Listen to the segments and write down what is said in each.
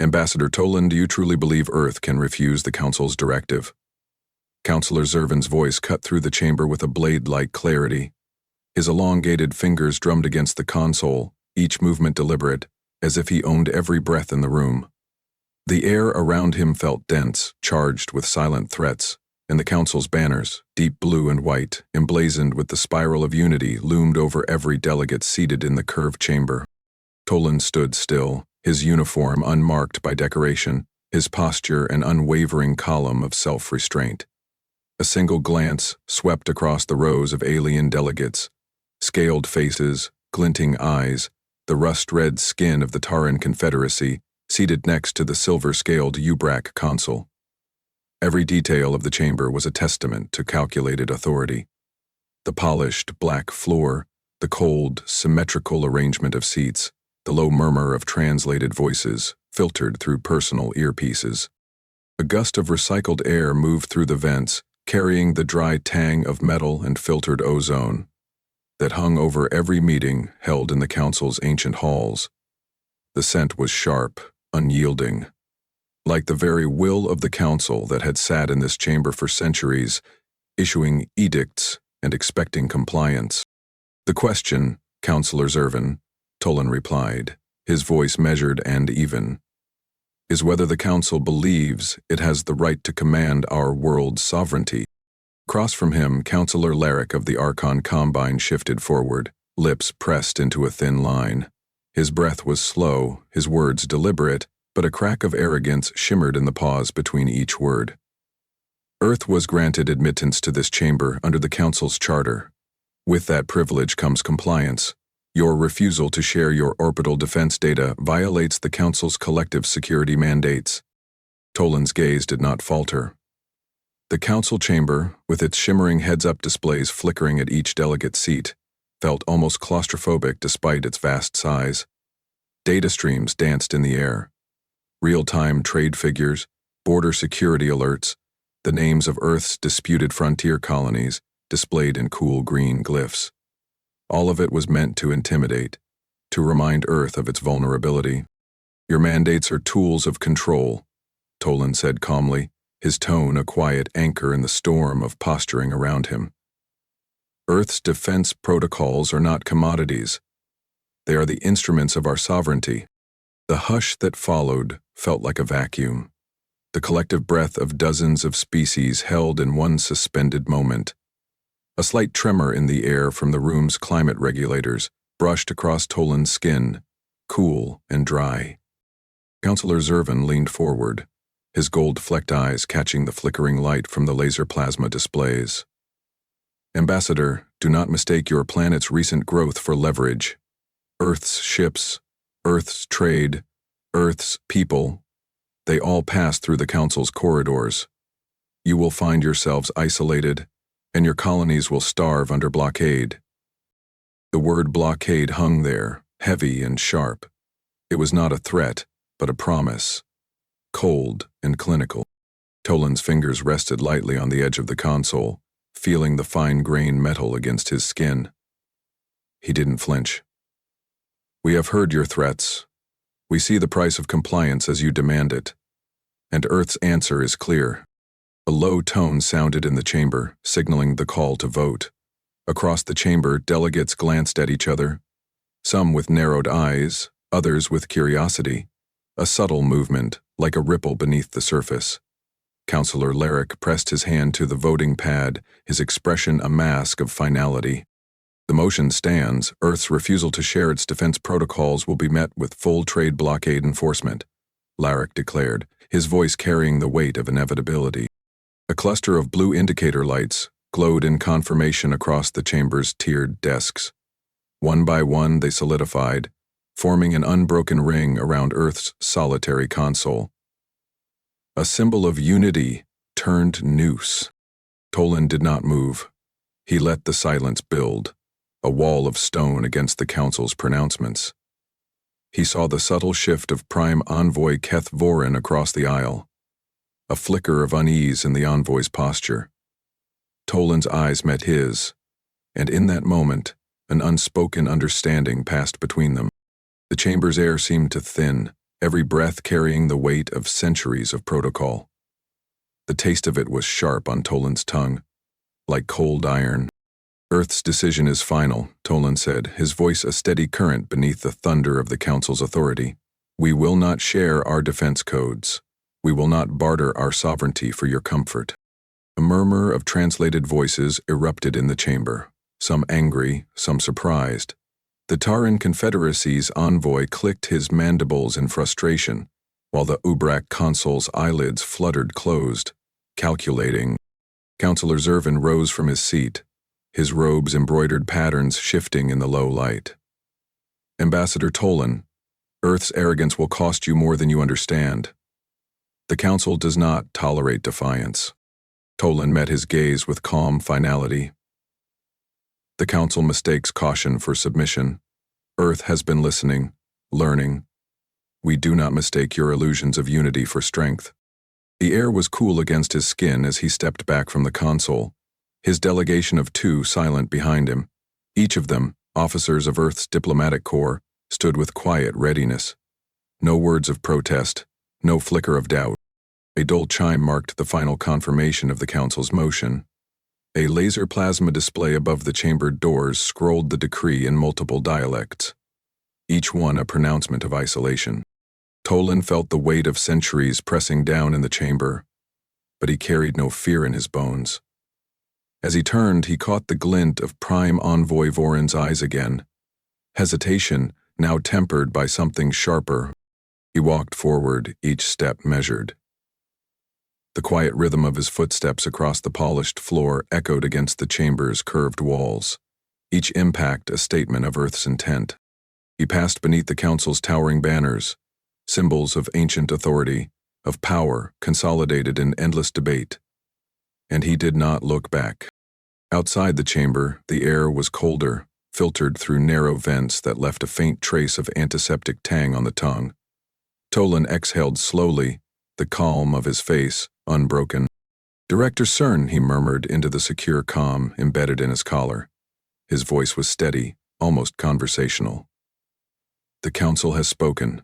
Ambassador Tolan, do you truly believe Earth can refuse the Council's directive? Councillor Zervin's voice cut through the chamber with a blade-like clarity. His elongated fingers drummed against the console, each movement deliberate, as if he owned every breath in the room. The air around him felt dense, charged with silent threats, and the Council's banners, deep blue and white, emblazoned with the spiral of unity, loomed over every delegate seated in the curved chamber. Tolan stood still, his uniform unmarked by decoration, his posture an unwavering column of self-restraint. A single glance swept across the rows of alien delegates, scaled faces, glinting eyes, the rust-red skin of the Taran Confederacy, seated next to the silver-scaled Ubrak consul. Every detail of the chamber was a testament to calculated authority. The polished, black floor, the cold, symmetrical arrangement of seats, the low murmur of translated voices, filtered through personal earpieces. A gust of recycled air moved through the vents, carrying the dry tang of metal and filtered ozone that hung over every meeting held in the Council's ancient halls. The scent was sharp, unyielding, like the very will of the Council that had sat in this chamber for centuries, issuing edicts and expecting compliance. "The question, Councillor Zervin," Tolan replied, his voice measured and even, "is whether the Council believes it has the right to command our world's sovereignty." Across from him, Councillor Larrick of the Archon Combine shifted forward, lips pressed into a thin line. His breath was slow, his words deliberate, but a crack of arrogance shimmered in the pause between each word. Earth was granted admittance to this chamber under the Council's charter. With that privilege comes compliance. Your refusal to share your orbital defense data violates the Council's collective security mandates. Tolan's gaze did not falter. The Council chamber, with its shimmering heads-up displays flickering at each delegate seat, felt almost claustrophobic despite its vast size. Data streams danced in the air. Real-time trade figures, border security alerts, the names of Earth's disputed frontier colonies displayed in cool green glyphs. All of it was meant to intimidate, to remind Earth of its vulnerability. "Your mandates are tools of control," Tolan said calmly, his tone a quiet anchor in the storm of posturing around him. "Earth's defense protocols are not commodities. They are the instruments of our sovereignty." The hush that followed felt like a vacuum, the collective breath of dozens of species held in one suspended moment. A slight tremor in the air from the room's climate regulators brushed across Tolan's skin, cool and dry. Councillor Zervin leaned forward, his gold-flecked eyes catching the flickering light from the laser plasma displays. "Ambassador, do not mistake your planet's recent growth for leverage. Earth's ships, Earth's trade, Earth's people, they all pass through the Council's corridors. You will find yourselves isolated, and your colonies will starve under blockade." The word blockade hung there, heavy and sharp. It was not a threat, but a promise. Cold and clinical. Tolan's fingers rested lightly on the edge of the console, feeling the fine-grained metal against his skin. He didn't flinch. "We have heard your threats. We see the price of compliance as you demand it. And Earth's answer is clear." A low tone sounded in the chamber, signaling the call to vote. Across the chamber, delegates glanced at each other, some with narrowed eyes, others with curiosity, a subtle movement, like a ripple beneath the surface. Councillor Larrick pressed his hand to the voting pad, his expression a mask of finality. "The motion stands. Earth's refusal to share its defense protocols will be met with full trade blockade enforcement," Larrick declared, his voice carrying the weight of inevitability. A cluster of blue indicator lights glowed in confirmation across the chamber's tiered desks. One by one they solidified, forming an unbroken ring around Earth's solitary console. A symbol of unity turned noose. Tolan did not move. He let the silence build, a wall of stone against the Council's pronouncements. He saw the subtle shift of Prime Envoy Keth Vorin across the aisle, a flicker of unease in the envoy's posture. Tolan's eyes met his, and in that moment, an unspoken understanding passed between them. The chamber's air seemed to thin, every breath carrying the weight of centuries of protocol. The taste of it was sharp on Toland's tongue, like cold iron. Earth's decision is final, Toland said, his voice a steady current beneath the thunder of the Council's authority. We will not share our defense codes. We will not barter our sovereignty for your comfort. A murmur of translated voices erupted in the chamber, some angry, some surprised. The Taran Confederacy's envoy clicked his mandibles in frustration, while the Ubrak consul's eyelids fluttered closed, calculating. Councillor Zervin rose from his seat, his robe's embroidered patterns shifting in the low light. Ambassador Toland, Earth's arrogance will cost you more than you understand. The Council does not tolerate defiance. Toland met his gaze with calm finality. The Council mistakes caution for submission. Earth has been listening, learning. We do not mistake your illusions of unity for strength. The air was cool against his skin as he stepped back from the console, his delegation of 2 silent behind him. Each of them, officers of Earth's diplomatic corps, stood with quiet readiness. No words of protest, no flicker of doubt. A dull chime marked the final confirmation of the Council's motion. A laser plasma display above the chambered doors scrolled the decree in multiple dialects, each one a pronouncement of isolation. Toland felt the weight of centuries pressing down in the chamber, but he carried no fear in his bones. As he turned, he caught the glint of Prime Envoy Voron's eyes again, hesitation now tempered by something sharper. He walked forward, each step measured. The quiet rhythm of his footsteps across the polished floor echoed against the chamber's curved walls, each impact a statement of Earth's intent. He passed beneath the Council's towering banners, symbols of ancient authority, of power consolidated in endless debate. And he did not look back. Outside the chamber, the air was colder, filtered through narrow vents that left a faint trace of antiseptic tang on the tongue. Toland exhaled slowly, the calm of his face unbroken. Director Cern, he murmured into the secure calm embedded in his collar. His voice was steady, almost conversational. The Council has spoken.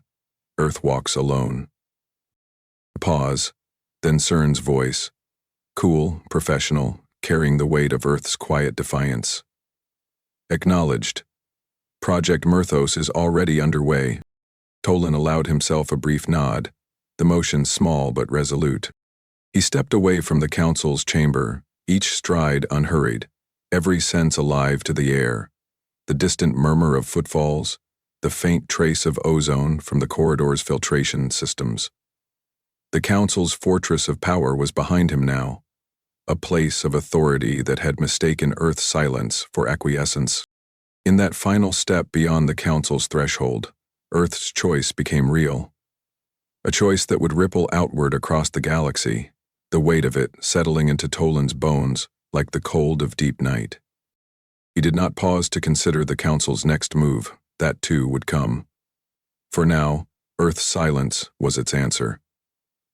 Earth walks alone. A pause, then Cern's voice, cool, professional, carrying the weight of Earth's quiet defiance. Acknowledged. Project Myrthos is already underway. Toland allowed himself a brief nod, the motion small but resolute. He stepped away from the Council's chamber, each stride unhurried, every sense alive to the air, the distant murmur of footfalls, the faint trace of ozone from the corridor's filtration systems. The Council's fortress of power was behind him now, a place of authority that had mistaken Earth's silence for acquiescence. In that final step beyond the Council's threshold, Earth's choice became real. A choice that would ripple outward across the galaxy, the weight of it settling into Toland's bones like the cold of deep night. He did not pause to consider the Council's next move. That too would come. For now, Earth's silence was its answer,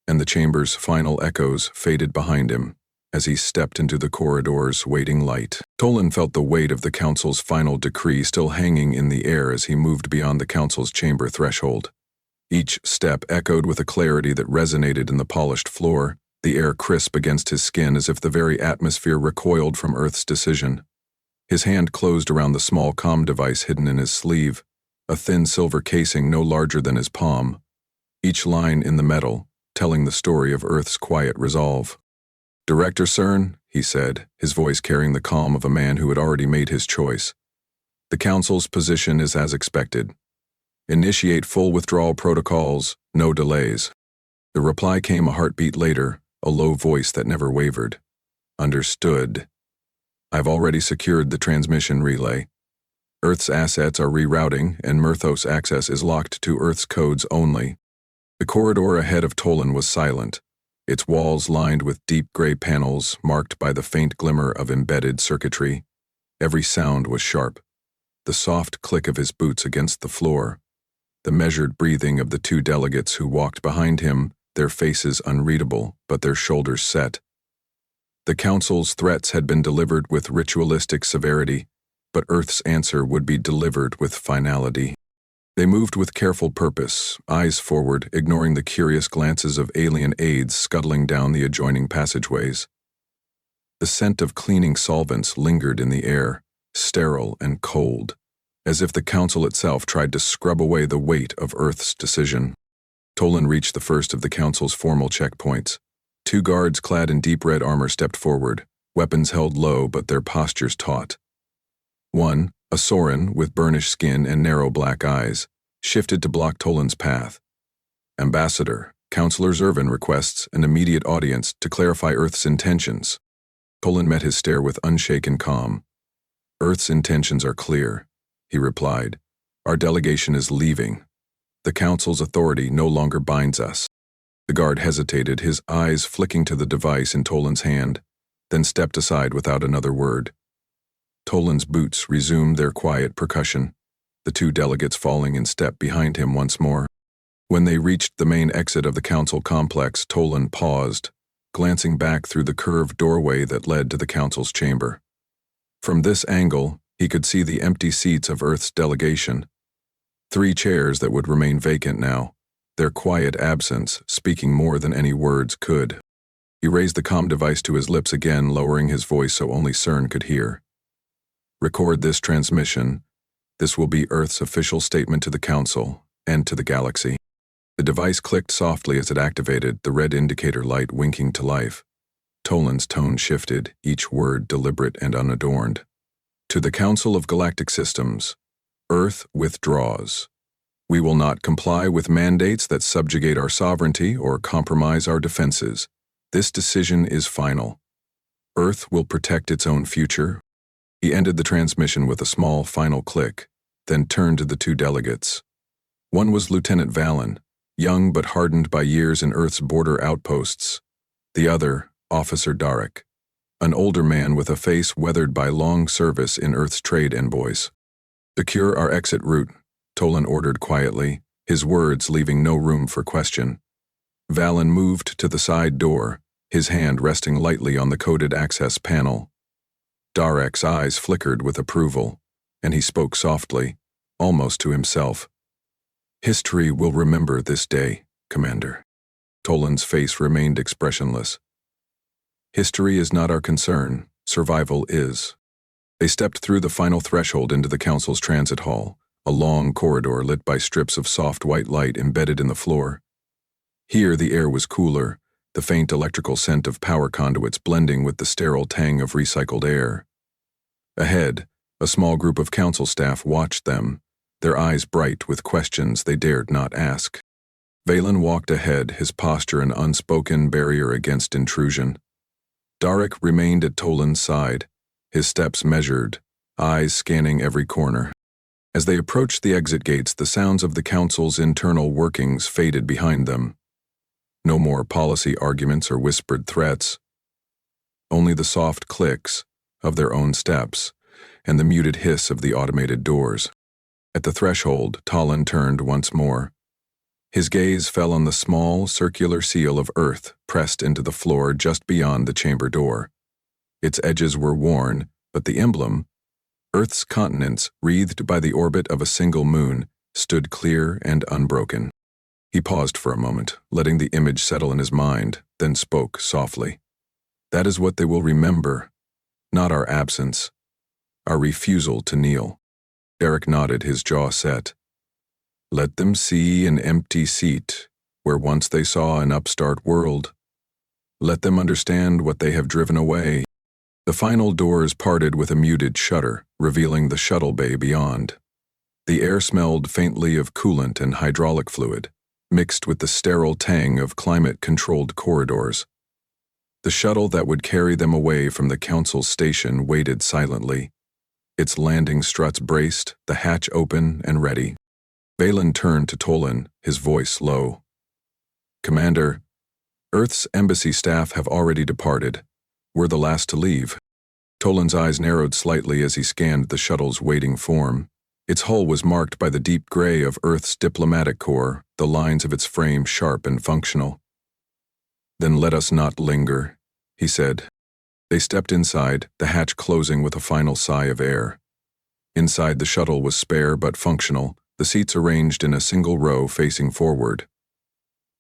and the chamber's final echoes faded behind him as he stepped into the corridor's waiting light. Toland felt the weight of the Council's final decree still hanging in the air as he moved beyond the Council's chamber threshold. Each step echoed with a clarity that resonated in the polished floor, the air crisp against his skin as if the very atmosphere recoiled from Earth's decision. His hand closed around the small comm device hidden in his sleeve, a thin silver casing no larger than his palm, each line in the metal telling the story of Earth's quiet resolve. Director Cern, he said, his voice carrying the calm of a man who had already made his choice. The Council's position is as expected. Initiate full withdrawal protocols, no delays. The reply came a heartbeat later, a low voice that never wavered. Understood. I've already secured the transmission relay. Earth's assets are rerouting, and Myrthos access is locked to Earth's codes only. The corridor ahead of Toland was silent, its walls lined with deep gray panels marked by the faint glimmer of embedded circuitry. Every sound was sharp. The soft click of his boots against the floor, the measured breathing of the 2 delegates who walked behind him, their faces unreadable, but their shoulders set. The Council's threats had been delivered with ritualistic severity, but Earth's answer would be delivered with finality. They moved with careful purpose, eyes forward, ignoring the curious glances of alien aides scuttling down the adjoining passageways. The scent of cleaning solvents lingered in the air, sterile and cold, as if the council itself tried to scrub away the weight of Earth's decision. Tolan reached the first of the council's formal checkpoints. 2 guards clad in deep red armor stepped forward, weapons held low but their postures taut. One, a Sorin with burnished skin and narrow black eyes, shifted to block Tolan's path. Ambassador, Counselor Zervin requests an immediate audience to clarify Earth's intentions. Tolan met his stare with unshaken calm. Earth's intentions are clear, he replied. Our delegation is leaving. The Council's authority no longer binds us. The guard hesitated, his eyes flicking to the device in Tolan's hand, then stepped aside without another word. Tolan's boots resumed their quiet percussion, the 2 delegates falling in step behind him once more. When they reached the main exit of the council complex, Tolan paused, glancing back through the curved doorway that led to the council's chamber. From this angle, he could see the empty seats of Earth's delegation. 3 chairs that would remain vacant now, their quiet absence speaking more than any words could. He raised the comm device to his lips again, lowering his voice so only CERN could hear. Record this transmission. This will be Earth's official statement to the Council and to the galaxy. The device clicked softly as it activated, the red indicator light winking to life. Tolan's tone shifted, each word deliberate and unadorned. To the Council of Galactic Systems, Earth withdraws. We will not comply with mandates that subjugate our sovereignty or compromise our defenses. This decision is final. Earth will protect its own future. He ended the transmission with a small final click, then turned to the 2 delegates. One was Lieutenant Valen, young but hardened by years in Earth's border outposts. The other, Officer Darek, an older man with a face weathered by long service in Earth's trade envoys. Secure our exit route, Tolan ordered quietly, his words leaving no room for question. Valen moved to the side door, his hand resting lightly on the coded access panel. Darek's eyes flickered with approval, and he spoke softly, almost to himself. History will remember this day, Commander. Tolan's face remained expressionless. History is not our concern, survival is. They stepped through the final threshold into the Council's transit hall, a long corridor lit by strips of soft white light embedded in the floor. Here the air was cooler, the faint electrical scent of power conduits blending with the sterile tang of recycled air. Ahead, a small group of council staff watched them, their eyes bright with questions they dared not ask. Valen walked ahead, his posture an unspoken barrier against intrusion. Darek remained at Tolan's side, his steps measured, eyes scanning every corner. As they approached the exit gates, the sounds of the council's internal workings faded behind them. No more policy arguments or whispered threats. Only the soft clicks of their own steps and the muted hiss of the automated doors. At the threshold, Tolan turned once more. His gaze fell on the small, circular seal of Earth pressed into the floor just beyond the chamber door. Its edges were worn, but the emblem, Earth's continents wreathed by the orbit of a single moon, stood clear and unbroken. He paused for a moment, letting the image settle in his mind, then spoke softly. That is what they will remember, not our absence, our refusal to kneel. Derek nodded, his jaw set. Let them see an empty seat where once they saw an upstart world. Let them understand what they have driven away. The final doors parted with a muted shudder, revealing the shuttle bay beyond. The air smelled faintly of coolant and hydraulic fluid, mixed with the sterile tang of climate-controlled corridors. The shuttle that would carry them away from the council station waited silently, its landing struts braced, the hatch open and ready. Valen turned to Tolan, his voice low. Commander, Earth's embassy staff have already departed. We're the last to leave. Tolan's eyes narrowed slightly as he scanned the shuttle's waiting form. Its hull was marked by the deep gray of Earth's diplomatic corps, the lines of its frame sharp and functional. Then let us not linger, he said. They stepped inside, the hatch closing with a final sigh of air. Inside the shuttle was spare but functional, the seats arranged in a single row facing forward.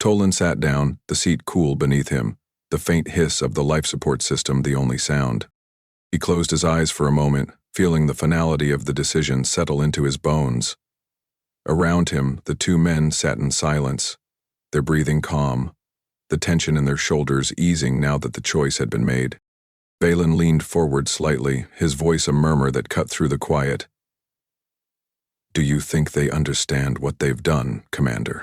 Tolan sat down, the seat cool beneath him, the faint hiss of the life support system the only sound. He closed his eyes for a moment, feeling the finality of the decision settle into his bones. Around him, the two men sat in silence, their breathing calm, the tension in their shoulders easing now that the choice had been made. Balin leaned forward slightly, his voice a murmur that cut through the quiet. "Do you think they understand what they've done, Commander?"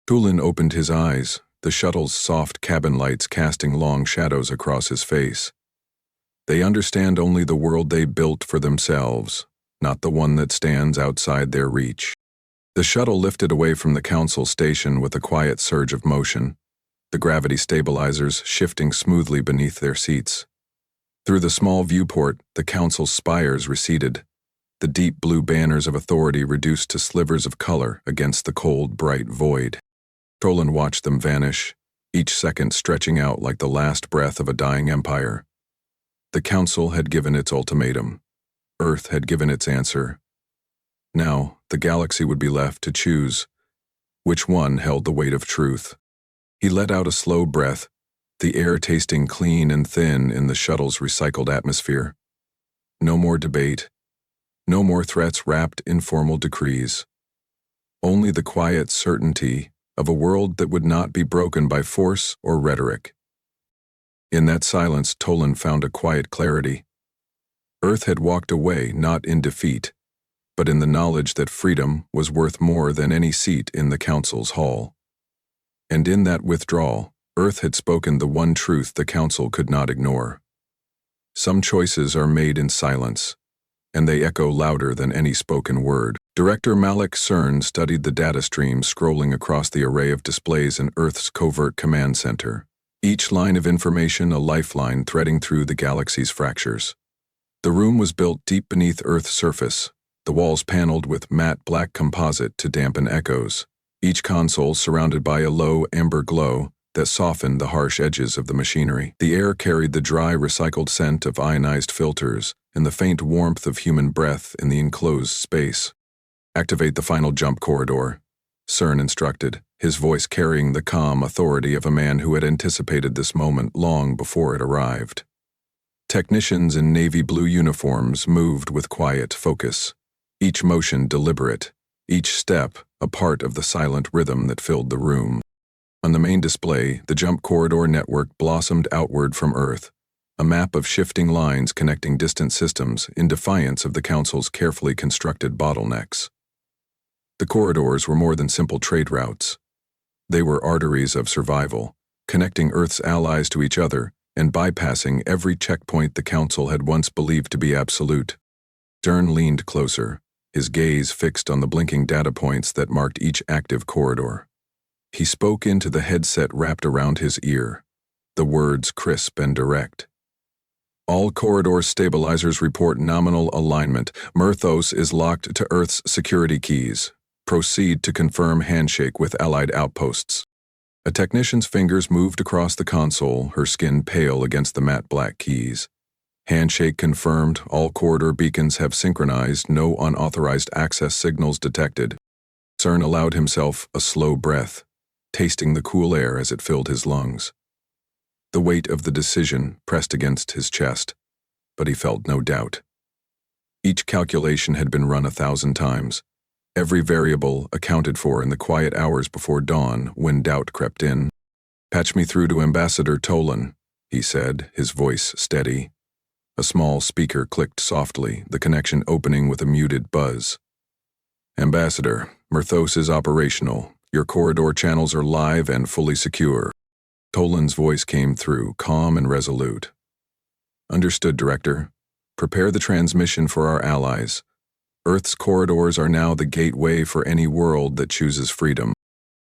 Tolan opened his eyes, the shuttle's soft cabin lights casting long shadows across his face. "They understand only the world they built for themselves, not the one that stands outside their reach." The shuttle lifted away from the Council station with a quiet surge of motion, the gravity stabilizers shifting smoothly beneath their seats. Through the small viewport, the Council's spires receded, the deep blue banners of authority reduced to slivers of color against the cold, bright void. Tolan watched them vanish, each second stretching out like the last breath of a dying empire. The Council had given its ultimatum. Earth had given its answer. Now, the galaxy would be left to choose which one held the weight of truth. He let out a slow breath, the air tasting clean and thin in the shuttle's recycled atmosphere. No more debate, no more threats wrapped in formal decrees. Only the quiet certainty of a world that would not be broken by force or rhetoric. In that silence, Tolan found a quiet clarity. Earth had walked away not in defeat, but in the knowledge that freedom was worth more than any seat in the Council's hall. And in that withdrawal, Earth had spoken the one truth the Council could not ignore. Some choices are made in silence, and they echo louder than any spoken word. Director Malik Cern studied the data stream scrolling across the array of displays in Earth's covert command center, each line of information a lifeline threading through the galaxy's fractures. The room was built deep beneath Earth's surface, the walls paneled with matte black composite to dampen echoes, each console surrounded by a low amber glow that softened the harsh edges of the machinery. The air carried the dry, recycled scent of ionized filters and the faint warmth of human breath in the enclosed space. "Activate the final jump corridor," Cern instructed, his voice carrying the calm authority of a man who had anticipated this moment long before it arrived. Technicians in navy blue uniforms moved with quiet focus, each motion deliberate, each step a part of the silent rhythm that filled the room. On the main display, the jump corridor network blossomed outward from Earth, a map of shifting lines connecting distant systems in defiance of the Council's carefully constructed bottlenecks. The corridors were more than simple trade routes. They were arteries of survival, connecting Earth's allies to each other and bypassing every checkpoint the Council had once believed to be absolute. Cern leaned closer, his gaze fixed on the blinking data points that marked each active corridor. He spoke into the headset wrapped around his ear, the words crisp and direct. "All corridor stabilizers report nominal alignment. Myrthos is locked to Earth's security keys. Proceed to confirm handshake with allied outposts." A technician's fingers moved across the console, her skin pale against the matte black keys. "Handshake confirmed. All corridor beacons have synchronized. No unauthorized access signals detected." Cern allowed himself a slow breath, tasting the cool air as it filled his lungs. The weight of the decision pressed against his chest, but he felt no doubt. Each calculation had been run 1,000 times, every variable accounted for in the quiet hours before dawn when doubt crept in. "Patch me through to Ambassador Tolan," he said, his voice steady. A small speaker clicked softly, the connection opening with a muted buzz. "Ambassador, Myrthos is operational. Your corridor channels are live and fully secure." Tolan's voice came through, calm and resolute. "Understood, Director. Prepare the transmission for our allies. Earth's corridors are now the gateway for any world that chooses freedom."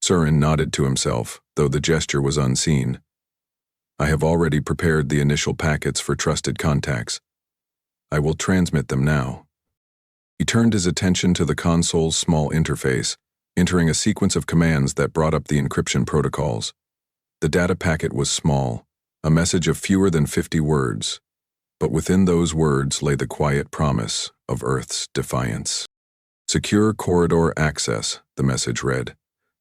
Cern nodded to himself, though the gesture was unseen. "I have already prepared the initial packets for trusted contacts. I will transmit them now." He turned his attention to the console's small interface, entering a sequence of commands that brought up the encryption protocols. The data packet was small, a message of fewer than 50 words, but within those words lay the quiet promise of Earth's defiance. Secure corridor access, the message read.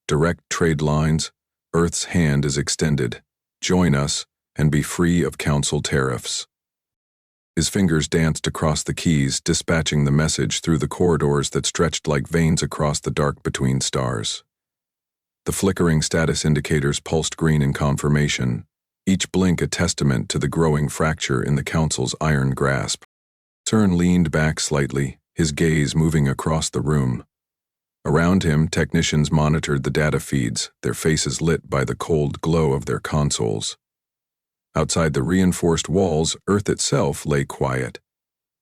Direct trade lines, Earth's hand is extended. Join us and be free of Council tariffs. His fingers danced across the keys, dispatching the message through the corridors that stretched like veins across the dark between stars. The flickering status indicators pulsed green in confirmation, each blink a testament to the growing fracture in the Council's iron grasp. CERN leaned back slightly, his gaze moving across the room. Around him, technicians monitored the data feeds, their faces lit by the cold glow of their consoles. Outside the reinforced walls, Earth itself lay quiet,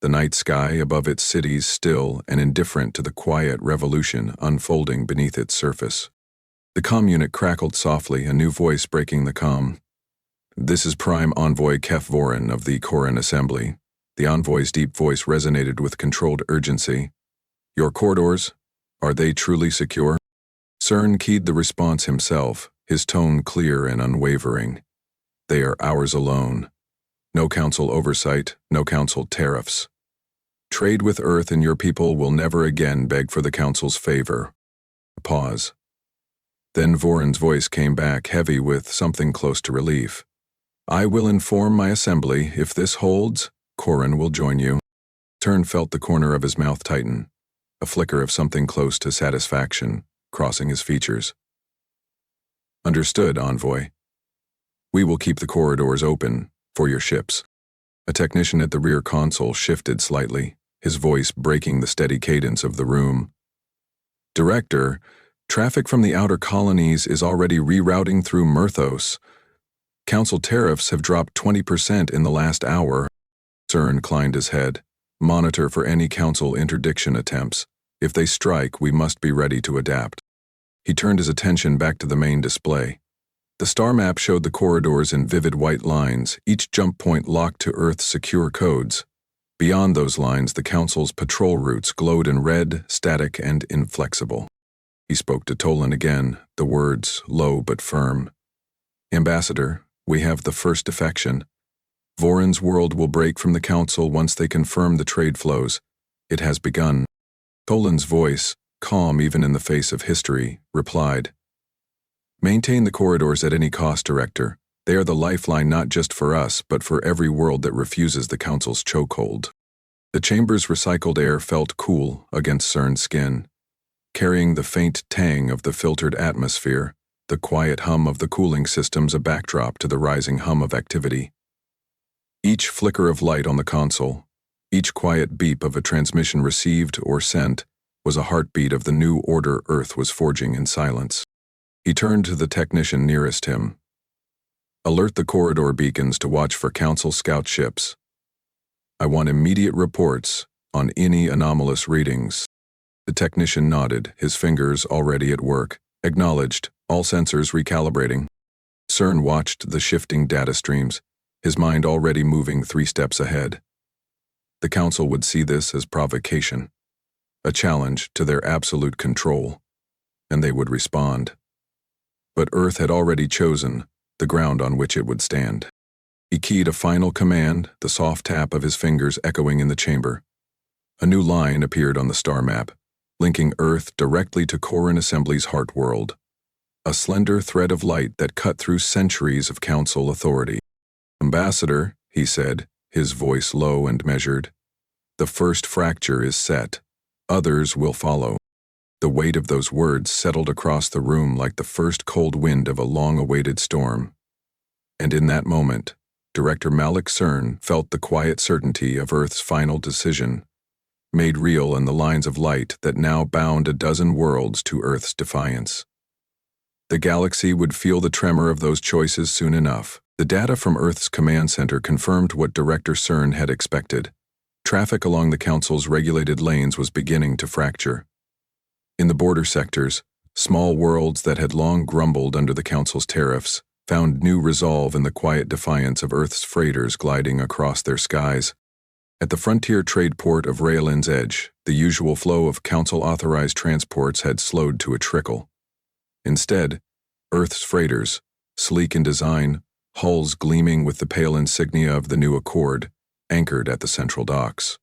the night sky above its cities still and indifferent to the quiet revolution unfolding beneath its surface. The comm unit crackled softly, a new voice breaking the comm. "This is Prime Envoy Kef Vorin of the Koran Assembly." The envoy's deep voice resonated with controlled urgency. "Your corridors, are they truly secure?" CERN keyed the response himself, his tone clear and unwavering. "They are ours alone. No Council oversight, no Council tariffs. Trade with Earth and your people will never again beg for the Council's favor." A pause. Then Vorin's voice came back, heavy with something close to relief. "I will inform my assembly. If this holds, Koran will join you." CERN felt the corner of his mouth tighten, a flicker of something close to satisfaction crossing his features. "Understood, Envoy. We will keep the corridors open for your ships." A technician at the rear console shifted slightly, his voice breaking the steady cadence of the room. "Director, traffic from the outer colonies is already rerouting through Myrthos. Council tariffs have dropped 20% in the last hour." CERN inclined his head. "Monitor for any Council interdiction attempts. If they strike, we must be ready to adapt." He turned his attention back to the main display. The star map showed the corridors in vivid white lines, each jump point locked to Earth's secure codes. Beyond those lines, the Council's patrol routes glowed in red, static, and inflexible. He spoke to Tolan again, the words low but firm. "Ambassador, we have the first defection. Vorin's world will break from the Council once they confirm the trade flows. It has begun." Tolan's voice, calm even in the face of history, replied, "Maintain the corridors at any cost, Director. They are the lifeline not just for us, but for every world that refuses the Council's chokehold." The chamber's recycled air felt cool against CERN's skin, carrying the faint tang of the filtered atmosphere, the quiet hum of the cooling systems a backdrop to the rising hum of activity. Each flicker of light on the console, each quiet beep of a transmission received or sent, was a heartbeat of the new order Earth was forging in silence. He turned to the technician nearest him. "Alert the corridor beacons to watch for Council scout ships. I want immediate reports on any anomalous readings." The technician nodded, his fingers already at work, acknowledged, all sensors recalibrating. CERN watched the shifting data streams, his mind already moving 3 steps ahead. The Council would see this as provocation, a challenge to their absolute control, and they would respond. But Earth had already chosen the ground on which it would stand. He keyed a final command, the soft tap of his fingers echoing in the chamber. A new line appeared on the star map, linking Earth directly to Koran Assembly's heart world. A slender thread of light that cut through centuries of Council authority. "Ambassador," he said, his voice low and measured, "the first fracture is set. Others will follow." The weight of those words settled across the room like the first cold wind of a long-awaited storm. And in that moment, Director Malik CERN felt the quiet certainty of Earth's final decision, made real in the lines of light that now bound a dozen worlds to Earth's defiance. The galaxy would feel the tremor of those choices soon enough. The data from Earth's command center confirmed what Director CERN had expected. Traffic along the Council's regulated lanes was beginning to fracture. In the border sectors, small worlds that had long grumbled under the Council's tariffs found new resolve in the quiet defiance of Earth's freighters gliding across their skies. At the frontier trade port of Raelin's Edge, the usual flow of Council-authorized transports had slowed to a trickle. Instead, Earth's freighters, sleek in design, hulls gleaming with the pale insignia of the new Accord, anchored at the central docks.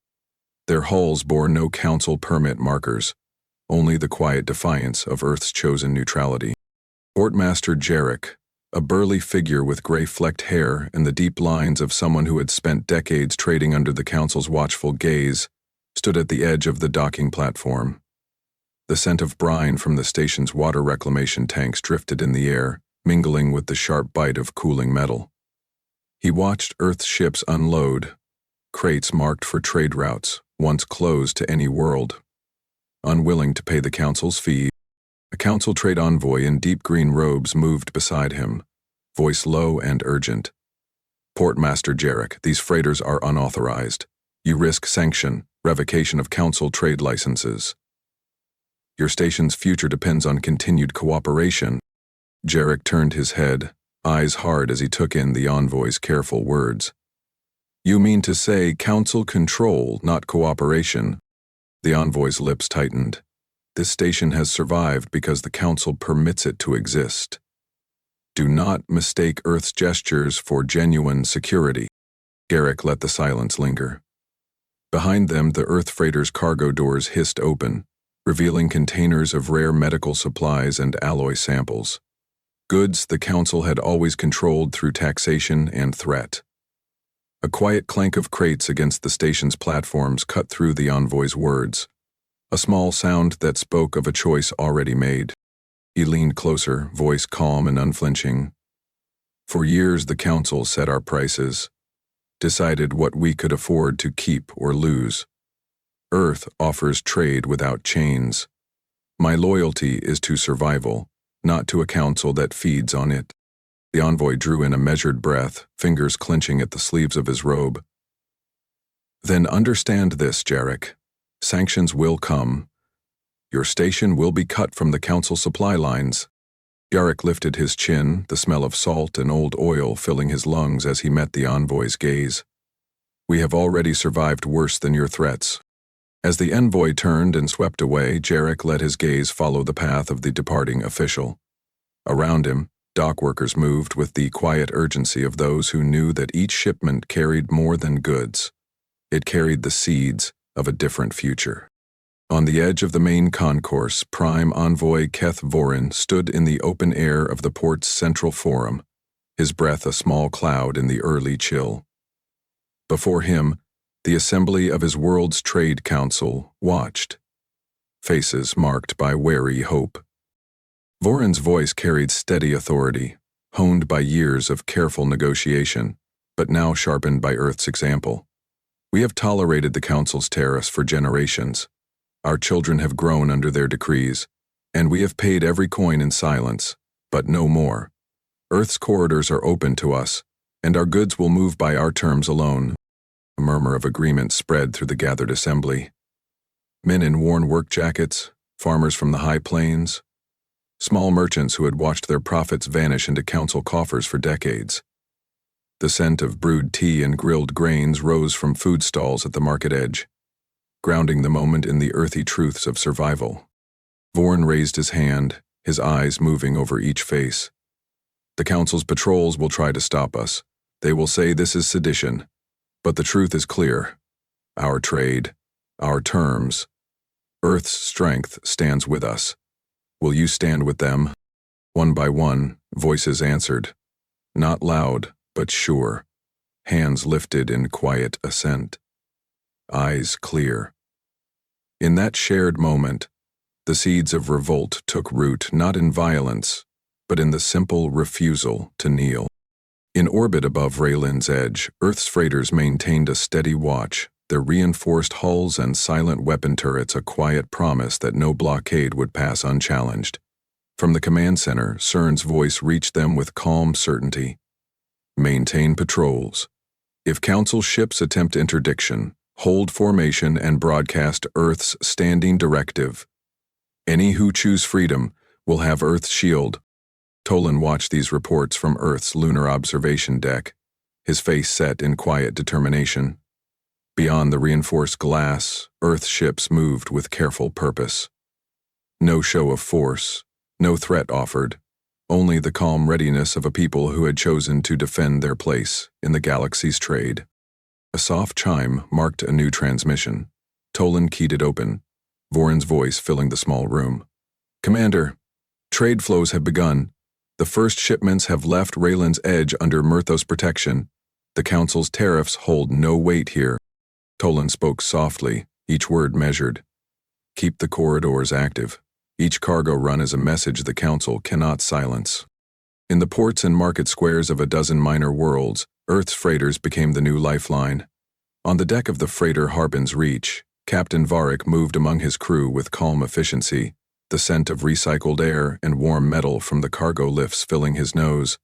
Their hulls bore no Council permit markers, only the quiet defiance of Earth's chosen neutrality. Portmaster Jarek, a burly figure with gray-flecked hair and the deep lines of someone who had spent decades trading under the Council's watchful gaze, stood at the edge of the docking platform. The scent of brine from the station's water reclamation tanks drifted in the air, mingling with the sharp bite of cooling metal. He watched Earth's ships unload, crates marked for trade routes, once closed to any world. Unwilling to pay the Council's fee, a Council trade envoy in deep green robes moved beside him, voice low and urgent. Portmaster Jarek, these freighters are unauthorized. You risk sanction, revocation of Council trade licenses. Your station's future depends on continued cooperation. Jarek turned his head, eyes hard as he took in the envoy's careful words. You mean to say Council control, not cooperation? The envoy's lips tightened. This station has survived because the Council permits it to exist. Do not mistake Earth's gestures for genuine security. Jarek let the silence linger. Behind them, the Earth freighter's cargo doors hissed open, revealing containers of rare medical supplies and alloy samples. Goods the Council had always controlled through taxation and threat. A quiet clank of crates against the station's platforms cut through the envoy's words, a small sound that spoke of a choice already made. He leaned closer, voice calm and unflinching. For years the Council set our prices, decided what we could afford to keep or lose. Earth offers trade without chains. My loyalty is to survival, not to a Council that feeds on it. The envoy drew in a measured breath, fingers clenching at the sleeves of his robe. Then understand this, Jarek. Sanctions will come. Your station will be cut from the Council supply lines. Jarek lifted his chin, the smell of salt and old oil filling his lungs as he met the envoy's gaze. We have already survived worse than your threats. As the envoy turned and swept away, Jarek let his gaze follow the path of the departing official. Around him, dock workers moved with the quiet urgency of those who knew that each shipment carried more than goods. It carried the seeds of a different future. On the edge of the main concourse, Prime Envoy Keth Vorin stood in the open air of the port's central forum, his breath a small cloud in the early chill. Before him, the assembly of his World's Trade Council watched, faces marked by wary hope. Vorin's voice carried steady authority, honed by years of careful negotiation, but now sharpened by Earth's example. We have tolerated the Council's tariffs for generations. Our children have grown under their decrees, and we have paid every coin in silence, but no more. Earth's corridors are open to us, and our goods will move by our terms alone. A murmur of agreement spread through the gathered assembly. Men in worn work jackets, farmers from the high plains, small merchants who had watched their profits vanish into Council coffers for decades. The scent of brewed tea and grilled grains rose from food stalls at the market edge, grounding the moment in the earthy truths of survival. Vorin raised his hand, his eyes moving over each face. The Council's patrols will try to stop us. They will say this is sedition. But the truth is clear. Our trade, our terms, Earth's strength stands with us. Will you stand with them? One by one, voices answered. Not loud, but sure. Hands lifted in quiet assent. Eyes clear. In that shared moment, the seeds of revolt took root not in violence, but in the simple refusal to kneel. In orbit above Raylin's edge, Earth's freighters maintained a steady watch, their reinforced hulls and silent weapon turrets a quiet promise that no blockade would pass unchallenged. From the command center, CERN's voice reached them with calm certainty. Maintain patrols. If Council ships attempt interdiction, hold formation and broadcast Earth's standing directive. Any who choose freedom will have Earth's shield. Tolan watched these reports from Earth's lunar observation deck, his face set in quiet determination. Beyond the reinforced glass, Earth ships moved with careful purpose. No show of force, no threat offered, only the calm readiness of a people who had chosen to defend their place in the galaxy's trade. A soft chime marked a new transmission. Tolan keyed it open. Voron's voice filling the small room. Commander, trade flows have begun. The first shipments have left Raylan's Edge under Myrthos protection. The Council's tariffs hold no weight here. Tolan spoke softly, each word measured. Keep the corridors active. Each cargo run is a message the Council cannot silence. In the ports and market squares of a dozen minor worlds, Earth's freighters became the new lifeline. On the deck of the freighter Harbin's Reach, Captain Varric moved among his crew with calm efficiency, the scent of recycled air and warm metal from the cargo lifts filling his nose.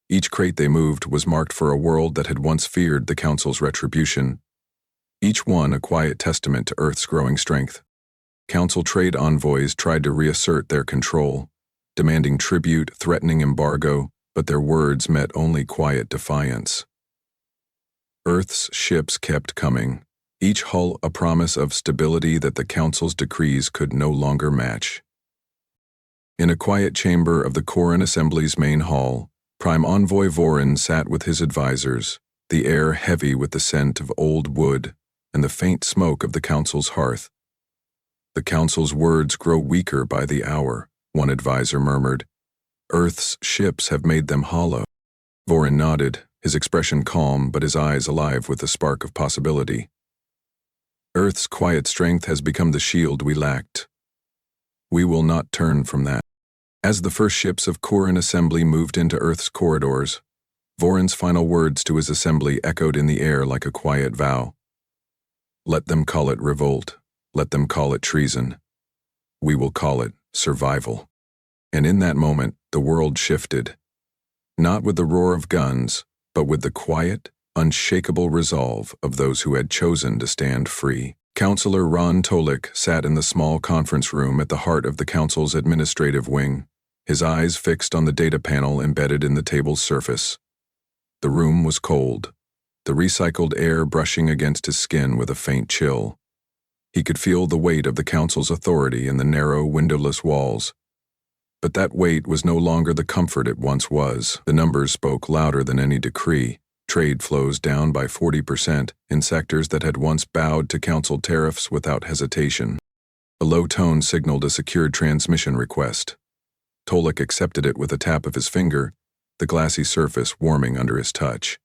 Each crate they moved was marked for a world that had once feared the Council's retribution. Each one a quiet testament to Earth's growing strength. Council trade envoys tried to reassert their control, demanding tribute, threatening embargo, but their words met only quiet defiance. Earth's ships kept coming, each hull a promise of stability that the Council's decrees could no longer match. In a quiet chamber of the Corin Assembly's main hall, Prime Envoy Voron sat with his advisors, the air heavy with the scent of old wood and the faint smoke of the Council's hearth. The Council's words grow weaker by the hour, one advisor murmured. Earth's ships have made them hollow. Voron nodded, his expression calm but his eyes alive with the spark of possibility. Earth's quiet strength has become the shield we lacked. We will not turn from that. As the first ships of Corin Assembly moved into Earth's corridors, Voron's final words to his assembly echoed in the air like a quiet vow. Let them call it revolt. Let them call it treason. We will call it survival. And in that moment, the world shifted. Not with the roar of guns, but with the quiet, unshakable resolve of those who had chosen to stand free. Councillor Ron Tolik sat in the small conference room at the heart of the Council's administrative wing, his eyes fixed on the data panel embedded in the table's surface. The room was cold, the recycled air brushing against his skin with a faint chill. He could feel the weight of the Council's authority in the narrow, windowless walls. But that weight was no longer the comfort it once was. The numbers spoke louder than any decree. Trade flows down by 40% in sectors that had once bowed to Council tariffs without hesitation. A low tone signaled a secured transmission request. Tolik accepted it with a tap of his finger, the glassy surface warming under his touch.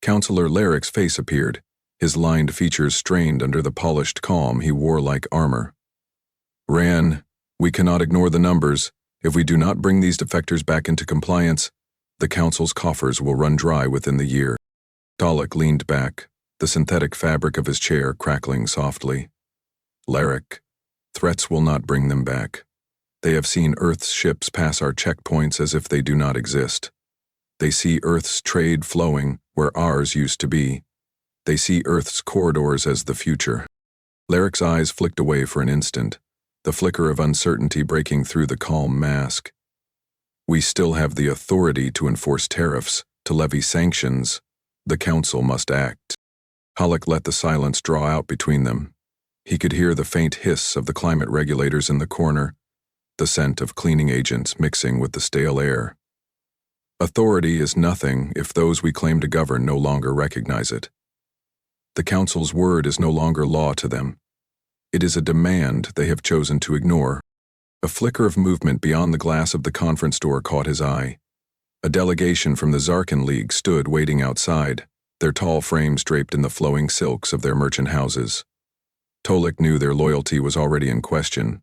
Councillor Larrick's face appeared, his lined features strained under the polished calm he wore like armor. Ran, we cannot ignore the numbers. If we do not bring these defectors back into compliance, the Council's coffers will run dry within the year. Tolik leaned back, the synthetic fabric of his chair crackling softly. Larrick, threats will not bring them back. They have seen Earth's ships pass our checkpoints as if they do not exist. They see Earth's trade flowing where ours used to be. They see Earth's corridors as the future. Larrick's eyes flicked away for an instant, the flicker of uncertainty breaking through the calm mask. We still have the authority to enforce tariffs, to levy sanctions. The Council must act. Tolik let the silence draw out between them. He could hear the faint hiss of the climate regulators in the corner, the scent of cleaning agents mixing with the stale air. Authority is nothing if those we claim to govern no longer recognize it. The Council's word is no longer law to them. It is a demand they have chosen to ignore. A flicker of movement beyond the glass of the conference door caught his eye. A delegation from the Zarkin League stood waiting outside, their tall frames draped in the flowing silks of their merchant houses. Tolik knew their loyalty was already in question.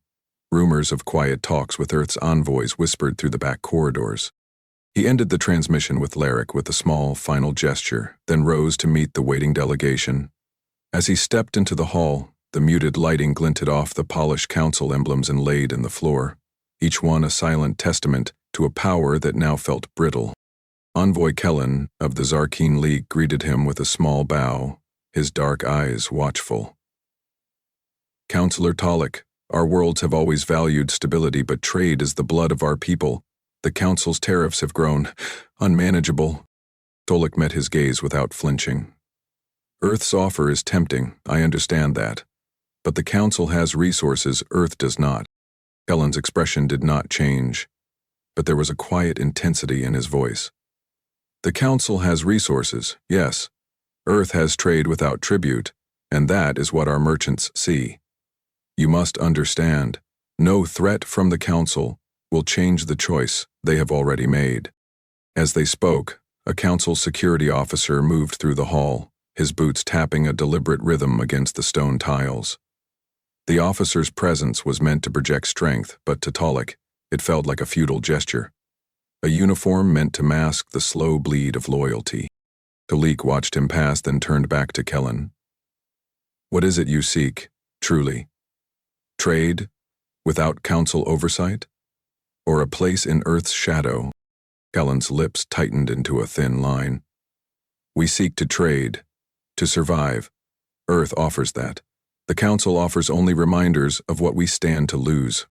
Rumors of quiet talks with Earth's envoys whispered through the back corridors. He ended the transmission with Larrick with a small, final gesture, then rose to meet the waiting delegation. As he stepped into the hall, the muted lighting glinted off the polished Council emblems inlaid in the floor, each one a silent testament to a power that now felt brittle. Envoy Kellen of the Zarkeen League greeted him with a small bow, his dark eyes watchful. Councillor Tolik, our worlds have always valued stability, but trade is the blood of our people. The Council's tariffs have grown unmanageable. Tolik met his gaze without flinching. Earth's offer is tempting, I understand that. But the Council has resources Earth does not. Kellen's expression did not change, but there was a quiet intensity in his voice. The Council has resources, yes. Earth has trade without tribute, and that is what our merchants see. You must understand, no threat from the council will change the choice they have already made. As they spoke, a council security officer moved through the hall, his boots tapping a deliberate rhythm against the stone tiles. The officer's presence was meant to project strength, but to Tolek, it felt like a futile gesture. A uniform meant to mask the slow bleed of loyalty. Tolek watched him pass, then turned back to Kellen. What is it you seek, truly? Trade, without council oversight? Or a place in Earth's shadow? Kellen's lips tightened into a thin line. We seek to trade, to survive. Earth offers that. The council offers only reminders of what we stand to lose.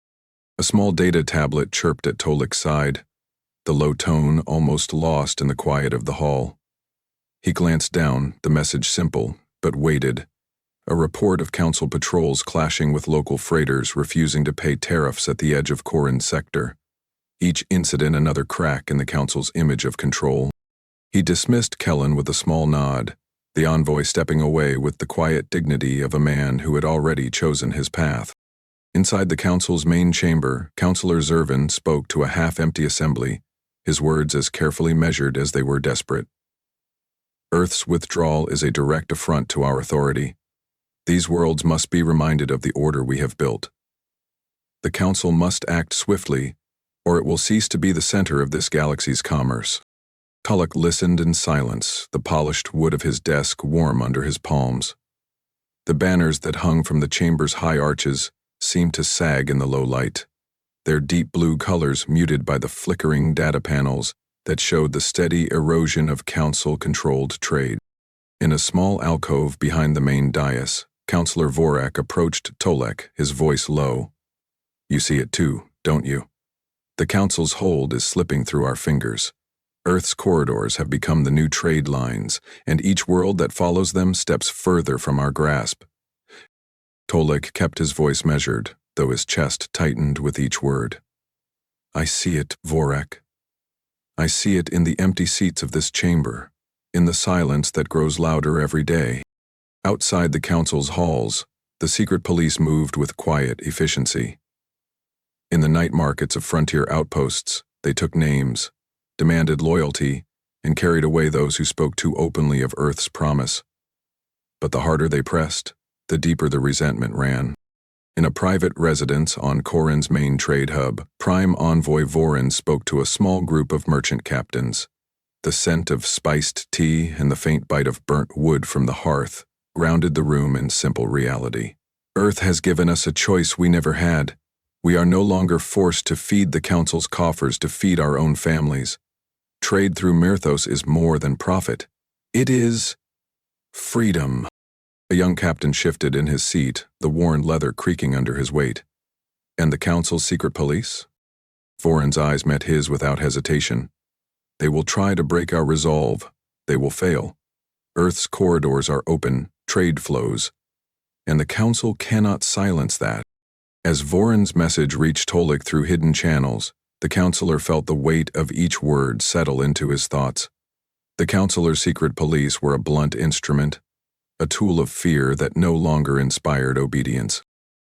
A small data tablet chirped at Tolek's side, the low tone almost lost in the quiet of the hall. He glanced down, the message simple, but weighted. A report of council patrols clashing with local freighters refusing to pay tariffs at the edge of Corin's sector. Each incident another crack in the council's image of control. He dismissed Kellen with a small nod, the envoy stepping away with the quiet dignity of a man who had already chosen his path. Inside the council's main chamber, Councillor Zervin spoke to a half-empty assembly, his words as carefully measured as they were desperate. Earth's withdrawal is a direct affront to our authority. These worlds must be reminded of the order we have built. The council must act swiftly, or it will cease to be the center of this galaxy's commerce. Tolek listened in silence, the polished wood of his desk warm under his palms. The banners that hung from the chamber's high arches seemed to sag in the low light, their deep blue colors muted by the flickering data panels that showed the steady erosion of council-controlled trade. In a small alcove behind the main dais, Councillor Vorak approached Tolek, his voice low. You see it too, don't you? The council's hold is slipping through our fingers. Earth's corridors have become the new trade lines, and each world that follows them steps further from our grasp. Tolek kept his voice measured, though his chest tightened with each word. I see it, Vorak. I see it in the empty seats of this chamber, in the silence that grows louder every day. Outside the council's halls, the secret police moved with quiet efficiency. In the night markets of frontier outposts, they took names, demanded loyalty, and carried away those who spoke too openly of Earth's promise. But the harder they pressed, the deeper the resentment ran. In a private residence on Corin's main trade hub, Prime Envoy Vorin spoke to a small group of merchant captains. The scent of spiced tea and the faint bite of burnt wood from the hearth grounded the room in simple reality. Earth has given us a choice we never had. We are no longer forced to feed the council's coffers to feed our own families. Trade through Myrthos is more than profit. It is freedom. A young captain shifted in his seat, the worn leather creaking under his weight. And the council's secret police? Vorin's eyes met his without hesitation. They will try to break our resolve. They will fail. Earth's corridors are open, trade flows, and the council cannot silence that. As Vorin's message reached Tolek through hidden channels, the councillor felt the weight of each word settle into his thoughts. The councillor's secret police were a blunt instrument, a tool of fear that no longer inspired obedience.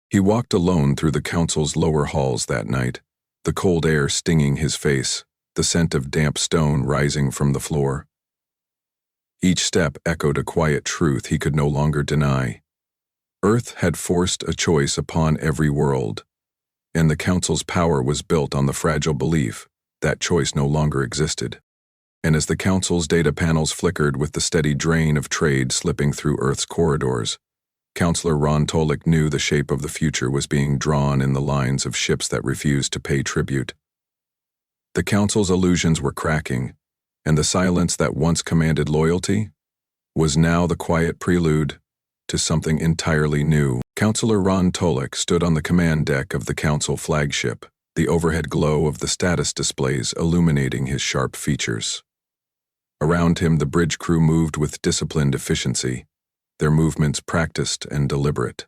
He walked alone through the council's lower halls that night, the cold air stinging his face, the scent of damp stone rising from the floor. Each step echoed a quiet truth he could no longer deny. Earth had forced a choice upon every world, and the council's power was built on the fragile belief that choice no longer existed. And as the council's data panels flickered with the steady drain of trade slipping through Earth's corridors, Councillor Ron Tolek knew the shape of the future was being drawn in the lines of ships that refused to pay tribute. The council's illusions were cracking, and the silence that once commanded loyalty was now the quiet prelude to something entirely new. Councillor Ron Tolek stood on the command deck of the council flagship, the overhead glow of the status displays illuminating his sharp features. Around him, the bridge crew moved with disciplined efficiency, their movements practiced and deliberate.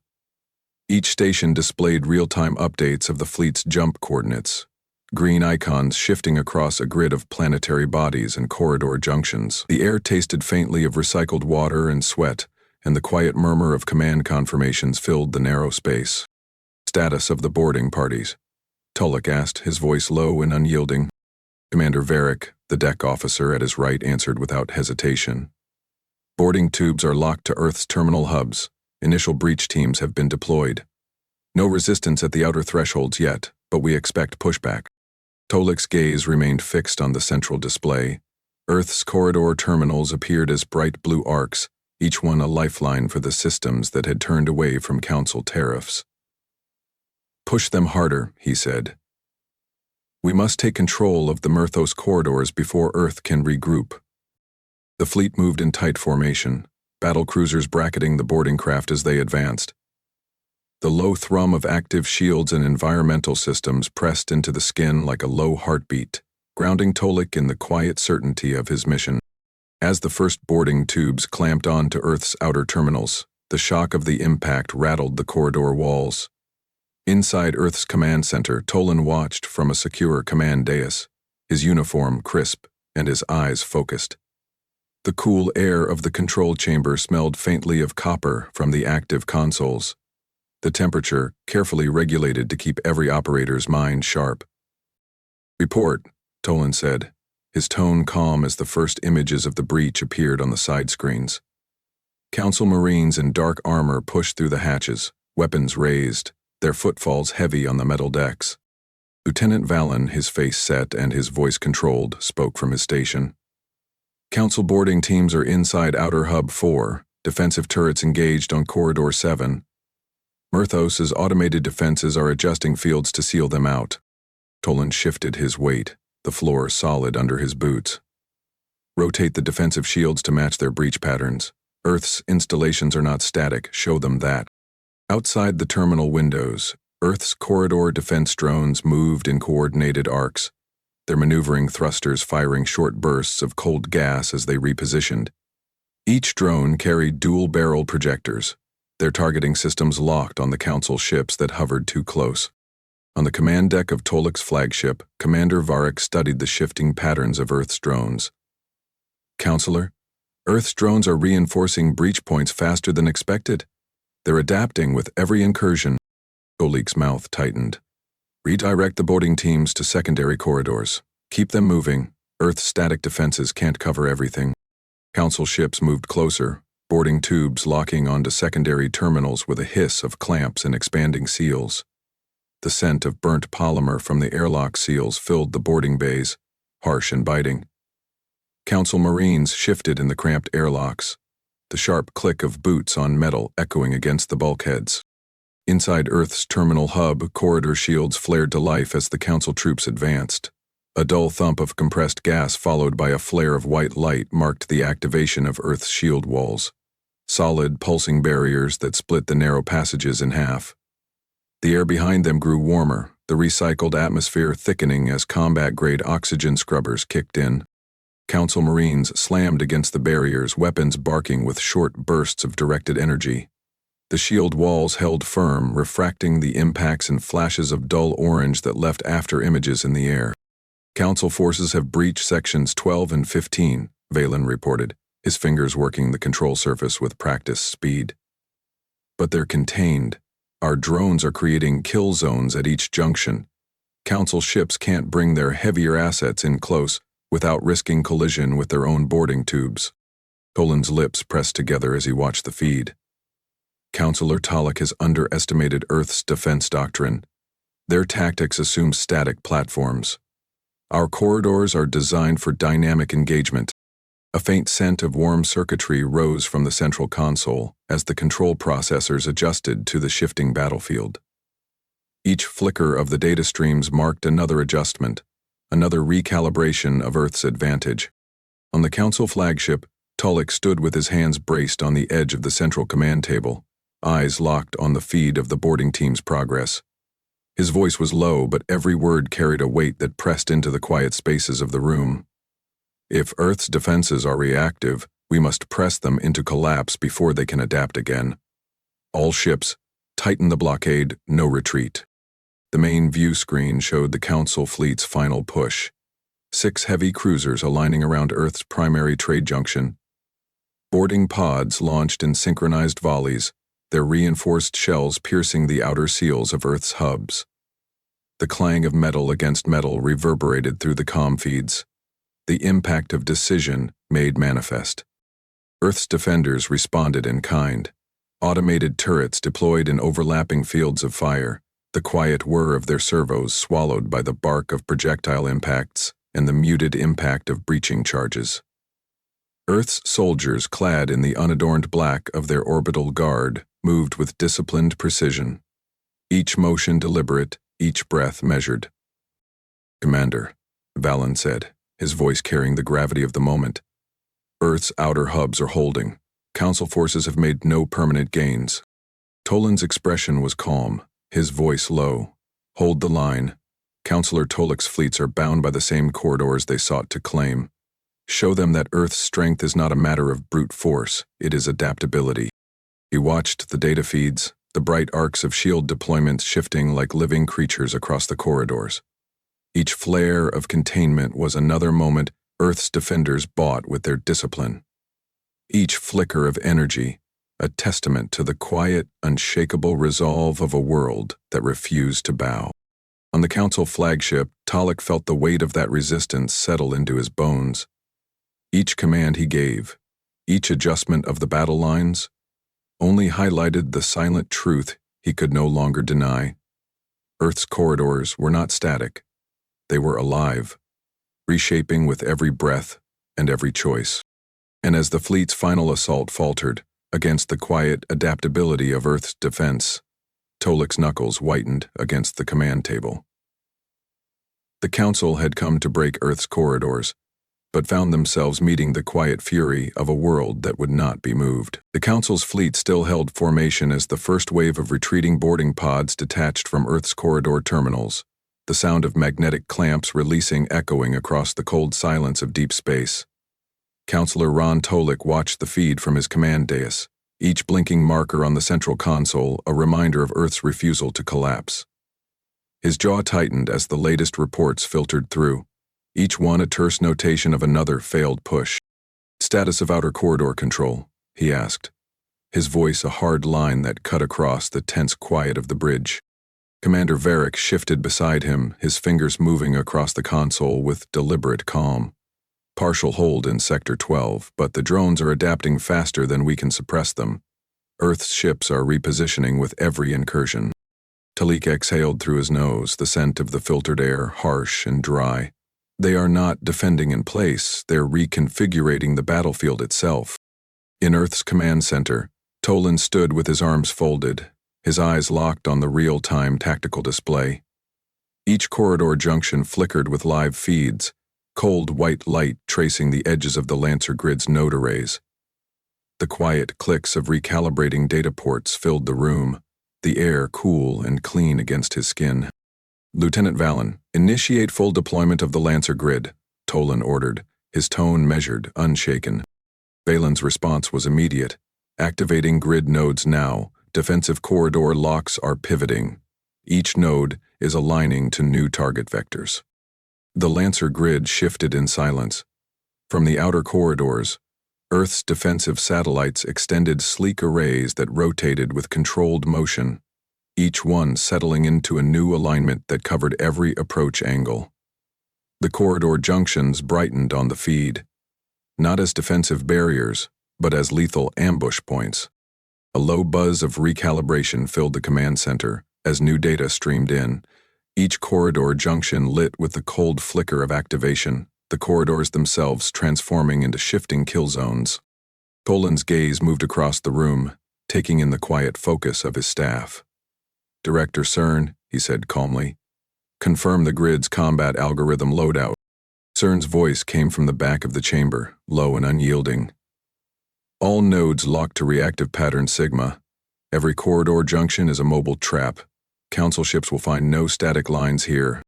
Each station displayed real-time updates of the fleet's jump coordinates, green icons shifting across a grid of planetary bodies and corridor junctions. The air tasted faintly of recycled water and sweat, and the quiet murmur of command confirmations filled the narrow space. Status of the boarding parties. Tulloch asked, his voice low and unyielding. Commander Varick, the deck officer at his right, answered without hesitation. Boarding tubes are locked to Earth's terminal hubs. Initial breach teams have been deployed. No resistance at the outer thresholds yet, but we expect pushback. Tulloch's gaze remained fixed on the central display. Earth's corridor terminals appeared as bright blue arcs, each one a lifeline for the systems that had turned away from Council tariffs. Push them harder, he said. We must take control of the Myrthos corridors before Earth can regroup. The fleet moved in tight formation, battle cruisers bracketing the boarding craft as they advanced. The low thrum of active shields and environmental systems pressed into the skin like a low heartbeat, grounding Tulloch in the quiet certainty of his mission. As the first boarding tubes clamped onto Earth's outer terminals, the shock of the impact rattled the corridor walls. Inside Earth's command center, Tolan watched from a secure command dais, his uniform crisp and his eyes focused. The cool air of the control chamber smelled faintly of copper from the active consoles, the temperature carefully regulated to keep every operator's mind sharp. Report, Tolan said, his tone calm as the first images of the breach appeared on the side screens. Council Marines in dark armor pushed through the hatches, weapons raised, their footfalls heavy on the metal decks. Lieutenant Vallon, his face set and his voice controlled, spoke from his station. Council boarding teams are inside Outer Hub 4, defensive turrets engaged on Corridor 7. Myrthos's automated defenses are adjusting fields to seal them out. Tolan shifted his weight, the floor solid under his boots. Rotate the defensive shields to match their breach patterns. Earth's installations are not static, show them that. Outside the terminal windows, Earth's corridor defense drones moved in coordinated arcs, their maneuvering thrusters firing short bursts of cold gas as they repositioned. Each drone carried dual-barrel projectors, their targeting systems locked on the Council ships that hovered too close. On the command deck of Tulloch's flagship, Commander Varick studied the shifting patterns of Earth's drones. Counselor, Earth's drones are reinforcing breach points faster than expected. They're adapting with every incursion. Tulloch's mouth tightened. Redirect the boarding teams to secondary corridors. Keep them moving. Earth's static defenses can't cover everything. Council ships moved closer, boarding tubes locking onto secondary terminals with a hiss of clamps and expanding seals. The scent of burnt polymer from the airlock seals filled the boarding bays, harsh and biting. Council Marines shifted in the cramped airlocks, the sharp click of boots on metal echoing against the bulkheads. Inside Earth's terminal hub, corridor shields flared to life as the Council troops advanced. A dull thump of compressed gas followed by a flare of white light marked the activation of Earth's shield walls, solid, pulsing barriers that split the narrow passages in half. The air behind them grew warmer, the recycled atmosphere thickening as combat-grade oxygen scrubbers kicked in. Council Marines slammed against the barriers, weapons barking with short bursts of directed energy. The shield walls held firm, refracting the impacts and flashes of dull orange that left after images in the air. Council forces have breached sections 12 and 15, Valen reported, his fingers working the control surface with practiced speed. But they're contained. Our drones are creating kill zones at each junction. Council ships can't bring their heavier assets in close without risking collision with their own boarding tubes. Tolan's lips pressed together as he watched the feed. Counselor Tulloch has underestimated Earth's defense doctrine. Their tactics assume static platforms. Our corridors are designed for dynamic engagement. A faint scent of warm circuitry rose from the central console as the control processors adjusted to the shifting battlefield. Each flicker of the data streams marked another adjustment, another recalibration of Earth's advantage. On the Council flagship, Tulloch stood with his hands braced on the edge of the central command table, eyes locked on the feed of the boarding team's progress. His voice was low, but every word carried a weight that pressed into the quiet spaces of the room. If Earth's defenses are reactive, we must press them into collapse before they can adapt again. All ships, tighten the blockade, no retreat. The main view screen showed the Council fleet's final push. 6 heavy cruisers aligning around Earth's primary trade junction. Boarding pods launched in synchronized volleys, their reinforced shells piercing the outer seals of Earth's hubs. The clang of metal against metal reverberated through the comm feeds, the impact of decision made manifest. Earth's defenders responded in kind. Automated turrets deployed in overlapping fields of fire, the quiet whir of their servos swallowed by the bark of projectile impacts and the muted impact of breaching charges. Earth's soldiers, clad in the unadorned black of their orbital guard, moved with disciplined precision. Each motion deliberate, each breath measured. "Commander," Valen said, his voice carrying the gravity of the moment. "Earth's outer hubs are holding. Council forces have made no permanent gains." Tolan's expression was calm, his voice low. "Hold the line. Councillor Tolik's fleets are bound by the same corridors they sought to claim. Show them that Earth's strength is not a matter of brute force, it is adaptability." He watched the data feeds, the bright arcs of shield deployments shifting like living creatures across the corridors. Each flare of containment was another moment Earth's defenders bought with their discipline. Each flicker of energy, a testament to the quiet, unshakable resolve of a world that refused to bow. On the Council flagship, Tolik felt the weight of that resistance settle into his bones. Each command he gave, each adjustment of the battle lines, only highlighted the silent truth he could no longer deny. Earth's corridors were not static. They were alive, reshaping with every breath and every choice. And as the fleet's final assault faltered against the quiet adaptability of Earth's defense, Tolik's knuckles whitened against the command table. The Council had come to break Earth's corridors, but found themselves meeting the quiet fury of a world that would not be moved. The Council's fleet still held formation as the first wave of retreating boarding pods detached from Earth's corridor terminals, the sound of magnetic clamps releasing echoing across the cold silence of deep space. Councillor Ron Tolik watched the feed from his command dais, each blinking marker on the central console a reminder of Earth's refusal to collapse. His jaw tightened as the latest reports filtered through, each one a terse notation of another failed push. "Status of outer corridor control," he asked, his voice a hard line that cut across the tense quiet of the bridge. Commander Varric shifted beside him, his fingers moving across the console with deliberate calm. "Partial hold in Sector 12, but the drones are adapting faster than we can suppress them. Earth's ships are repositioning with every incursion." Talik exhaled through his nose, the scent of the filtered air harsh and dry. "They are not defending in place, they're reconfigurating the battlefield itself." In Earth's command center, Tolan stood with his arms folded, his eyes locked on the real-time tactical display. Each corridor junction flickered with live feeds, cold white light tracing the edges of the Lancer grid's node arrays. The quiet clicks of recalibrating data ports filled the room, the air cool and clean against his skin. "Lieutenant Valen, initiate full deployment of the Lancer grid," Tolan ordered, his tone measured, unshaken. Valen's response was immediate. "Activating grid nodes now. Defensive corridor locks are pivoting. Each node is aligning to new target vectors." The Lancer grid shifted in silence. From the outer corridors, Earth's defensive satellites extended sleek arrays that rotated with controlled motion, each one settling into a new alignment that covered every approach angle. The corridor junctions brightened on the feed, not as defensive barriers, but as lethal ambush points. A low buzz of recalibration filled the command center as new data streamed in, each corridor junction lit with the cold flicker of activation, the corridors themselves transforming into shifting kill zones. Tolan's gaze moved across the room, taking in the quiet focus of his staff. "Director Cern," he said calmly, "confirm the grid's combat algorithm loadout." Cern's voice came from the back of the chamber, low and unyielding. "All nodes locked to reactive pattern Sigma. Every corridor junction is a mobile trap. Council ships will find no static lines here."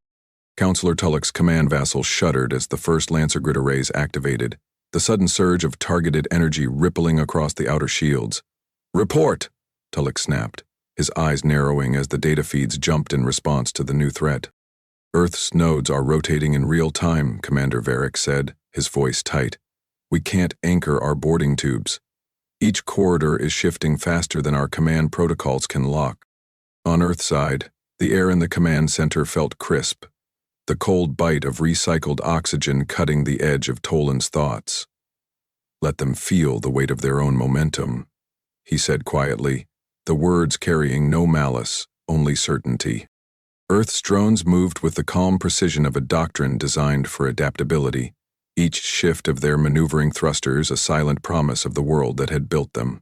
Councillor Tulloch's command vassal shuddered as the first Lancer grid arrays activated, the sudden surge of targeted energy rippling across the outer shields. "Report!" Tulloch snapped, his eyes narrowing as the data feeds jumped in response to the new threat. "Earth's nodes are rotating in real time," Commander Varric said, his voice tight. "We can't anchor our boarding tubes." Each corridor is shifting faster than our command protocols can lock. On Earthside, the air in the command center felt crisp, the cold bite of recycled oxygen cutting the edge of Toland's thoughts. "Let them feel the weight of their own momentum," he said quietly, the words carrying no malice, only certainty. Earth's drones moved with the calm precision of a doctrine designed for adaptability, each shift of their maneuvering thrusters a silent promise of the world that had built them.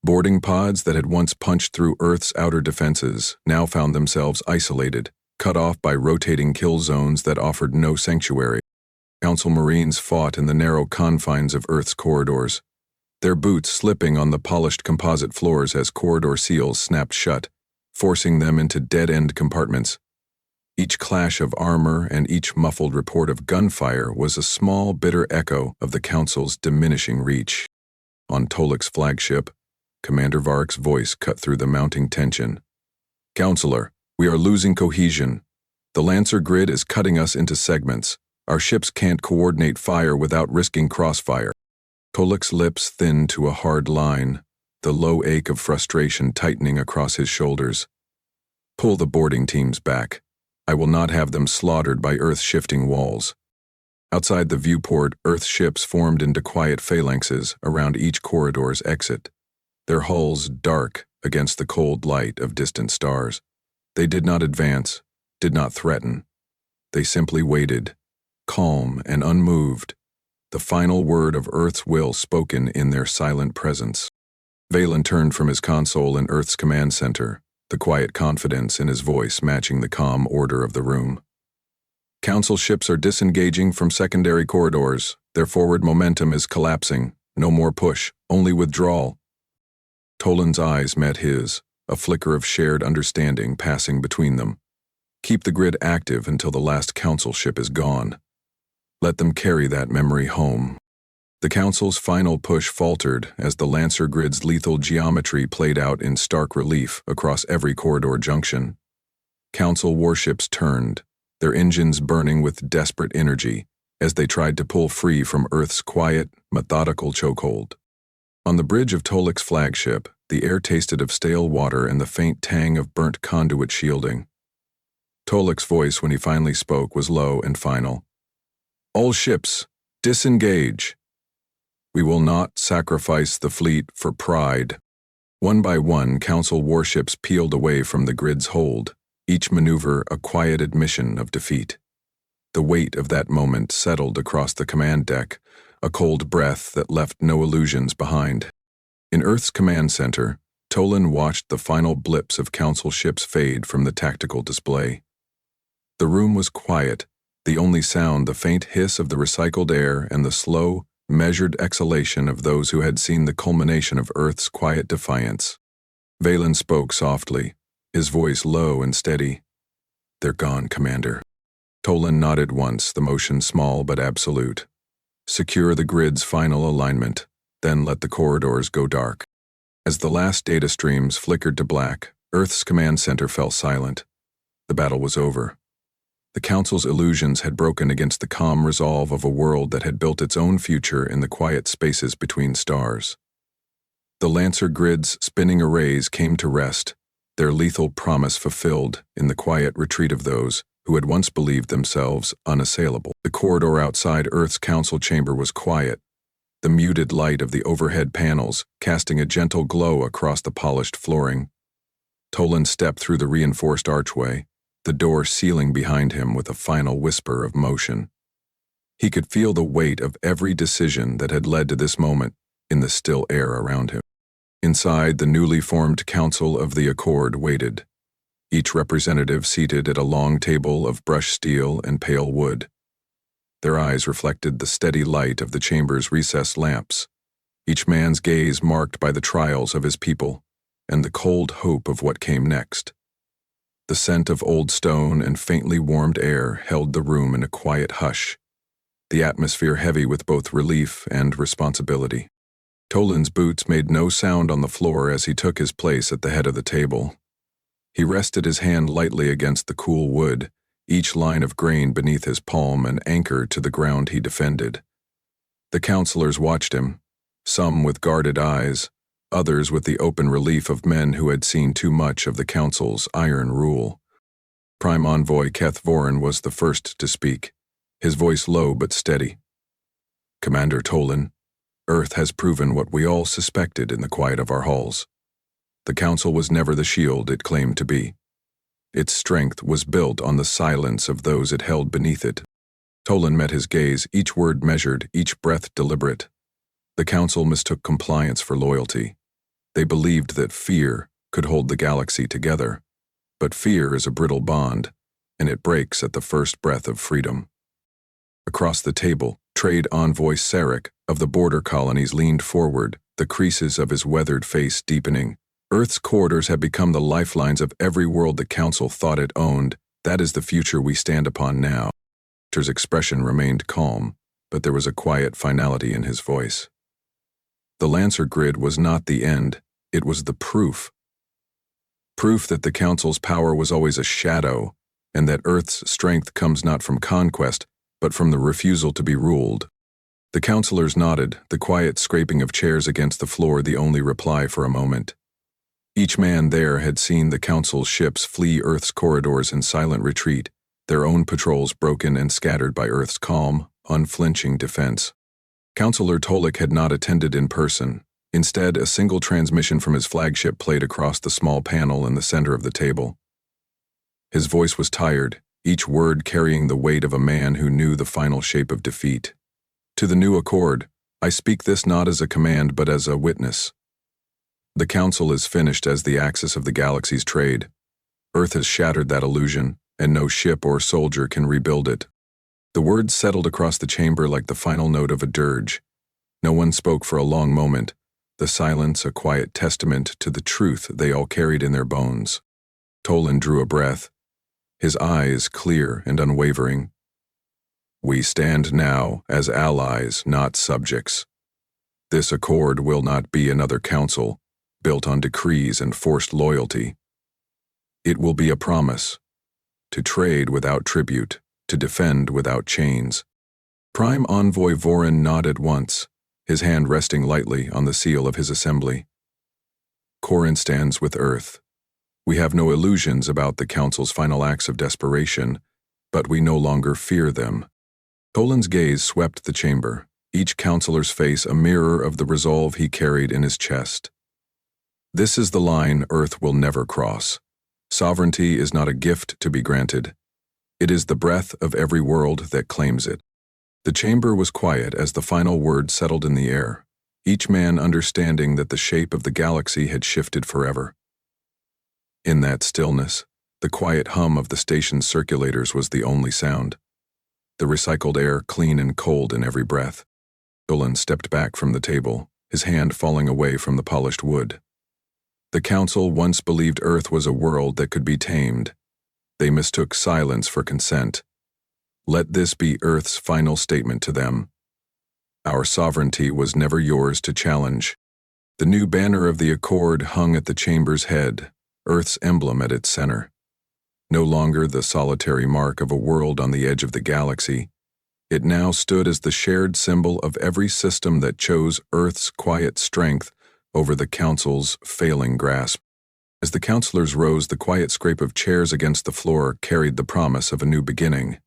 Boarding pods that had once punched through Earth's outer defenses now found themselves isolated, cut off by rotating kill zones that offered no sanctuary. Council Marines fought in the narrow confines of Earth's corridors, their boots slipping on the polished composite floors as corridor seals snapped shut, forcing them into dead-end compartments. Each clash of armor and each muffled report of gunfire was a small, bitter echo of the Council's diminishing reach. On Tolek's flagship, Commander Vark's voice cut through the mounting tension. "Counselor, we are losing cohesion. The Lancer grid is cutting us into segments. Our ships can't coordinate fire without risking crossfire." Tolek's lips thinned to a hard line, the low ache of frustration tightening across his shoulders. "Pull the boarding teams back. I will not have them slaughtered by Earth's shifting walls." Outside the viewport, Earth ships formed into quiet phalanxes around each corridor's exit, their hulls dark against the cold light of distant stars. They did not advance, did not threaten. They simply waited, calm and unmoved, the final word of Earth's will spoken in their silent presence. Valen turned from his console in Earth's command center, the quiet confidence in his voice matching the calm order of the room. "Council ships are disengaging from secondary corridors. Their forward momentum is collapsing. No more push, only withdrawal." Toland's eyes met his, a flicker of shared understanding passing between them. "Keep the grid active until the last Council ship is gone. Let them carry that memory home." The Council's final push faltered as the Lancer grid's lethal geometry played out in stark relief across every corridor junction. Council warships turned, their engines burning with desperate energy as they tried to pull free from Earth's quiet, methodical chokehold. On the bridge of Tolek's flagship, the air tasted of stale water and the faint tang of burnt conduit shielding. Tolek's voice, when he finally spoke, was low and final. "All ships, disengage. We will not sacrifice the fleet for pride." One by one, Council warships peeled away from the grid's hold, each maneuver a quiet admission of defeat. The weight of that moment settled across the command deck, a cold breath that left no illusions behind. In Earth's command center, Toland watched the final blips of Council ships fade from the tactical display. The room was quiet, the only sound the faint hiss of the recycled air and the slow, measured exhalation of those who had seen the culmination of Earth's quiet defiance. Valen spoke softly, his voice low and steady. "They're gone, Commander." Toland nodded once, the motion small but absolute. "Secure the grid's final alignment, then let the corridors go dark." As the last data streams flickered to black, Earth's command center fell silent. The battle was over. The Council's illusions had broken against the calm resolve of a world that had built its own future in the quiet spaces between stars. The Lancer grid's spinning arrays came to rest, their lethal promise fulfilled in the quiet retreat of those who had once believed themselves unassailable. The corridor outside Earth's Council chamber was quiet, the muted light of the overhead panels casting a gentle glow across the polished flooring. Toland stepped through the reinforced archway, the door sealing behind him with a final whisper of motion. He could feel the weight of every decision that had led to this moment in the still air around him. Inside, the newly formed Council of the Accord waited, each representative seated at a long table of brushed steel and pale wood. Their eyes reflected the steady light of the chamber's recessed lamps, each man's gaze marked by the trials of his people and the cold hope of what came next. The scent of old stone and faintly warmed air held the room in a quiet hush, the atmosphere heavy with both relief and responsibility. Toland's boots made no sound on the floor as he took his place at the head of the table. He rested his hand lightly against the cool wood, each line of grain beneath his palm an anchor to the ground he defended. The counselors watched him, some with guarded eyes, others with the open relief of men who had seen too much of the Council's iron rule. Prime Envoy Keth Voren was the first to speak, his voice low but steady. "Commander Tolan, Earth has proven what we all suspected in the quiet of our halls. The Council was never the shield it claimed to be. Its strength was built on the silence of those it held beneath it." Tolan met his gaze, each word measured, each breath deliberate. The Council mistook compliance for loyalty. They believed that fear could hold the galaxy together. But fear is a brittle bond, and it breaks at the first breath of freedom. Across the table, Trade Envoy Sarek of the border colonies leaned forward, the creases of his weathered face deepening. "Earth's corridors have become the lifelines of every world the Council thought it owned. That is the future we stand upon now." His expression remained calm, but there was a quiet finality in his voice. The Lancer grid was not the end, it was the proof. Proof that the Council's power was always a shadow, and that Earth's strength comes not from conquest, but from the refusal to be ruled. The councilors nodded, the quiet scraping of chairs against the floor the only reply for a moment. Each man there had seen the Council's ships flee Earth's corridors in silent retreat, their own patrols broken and scattered by Earth's calm, unflinching defense. Councilor Tolik had not attended in person. Instead, a single transmission from his flagship played across the small panel in the center of the table. His voice was tired, each word carrying the weight of a man who knew the final shape of defeat. "To the new accord, I speak this not as a command but as a witness. The Council is finished as the axis of the galaxy's trade. Earth has shattered that illusion, and no ship or soldier can rebuild it." The words settled across the chamber like the final note of a dirge. No one spoke for a long moment, the silence a quiet testament to the truth they all carried in their bones. Tolan drew a breath, his eyes clear and unwavering. "We stand now as allies, not subjects. This accord will not be another council, built on decrees and forced loyalty. It will be a promise, to trade without tribute, to defend without chains." Prime Envoy Voren nodded once, his hand resting lightly on the seal of his assembly. "Corin stands with Earth. We have no illusions about the Council's final acts of desperation, but we no longer fear them." Tolan's gaze swept the chamber, each councilor's face a mirror of the resolve he carried in his chest. "This is the line Earth will never cross. Sovereignty is not a gift to be granted. It is the breath of every world that claims it." The chamber was quiet as the final word settled in the air, each man understanding that the shape of the galaxy had shifted forever. In that stillness, the quiet hum of the station's circulators was the only sound. The recycled air clean and cold in every breath. Tolan stepped back from the table, his hand falling away from the polished wood. The Council once believed Earth was a world that could be tamed. They mistook silence for consent. Let this be Earth's final statement to them. Our sovereignty was never yours to challenge. The new banner of the Accord hung at the chamber's head, Earth's emblem at its center. No longer the solitary mark of a world on the edge of the galaxy, it now stood as the shared symbol of every system that chose Earth's quiet strength over the Council's failing grasp. As the councilors rose, the quiet scrape of chairs against the floor carried the promise of a new beginning.